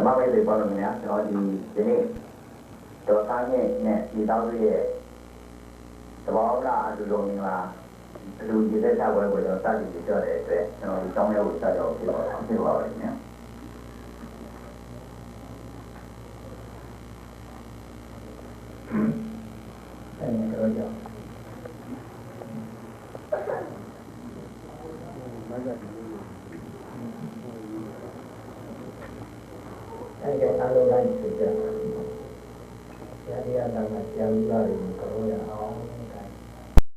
မဝိသေပေါ်လို့များကျွန်တော်ဒီနေ့တော့သားနဲ့ဒီတောက်ရဲ့သဘောထားအတူလုံးမင်္ဂလာအလူဒီတဲ့ချက်ဝဲကိုကျွန်တော်စတင်ပြောတဲ့အတွက်ကျွန်တော်ဒီတောင်းရဖို့စတော့ဖြစ်ပါပါခင်ဗျာအဲ့ဒီတော့ကြောင့်အဲ့ဒီအားလုံးတိုင်းဖြစ်ကြတယ်။ရာဒီယာတာကဆရာလူသားတွေ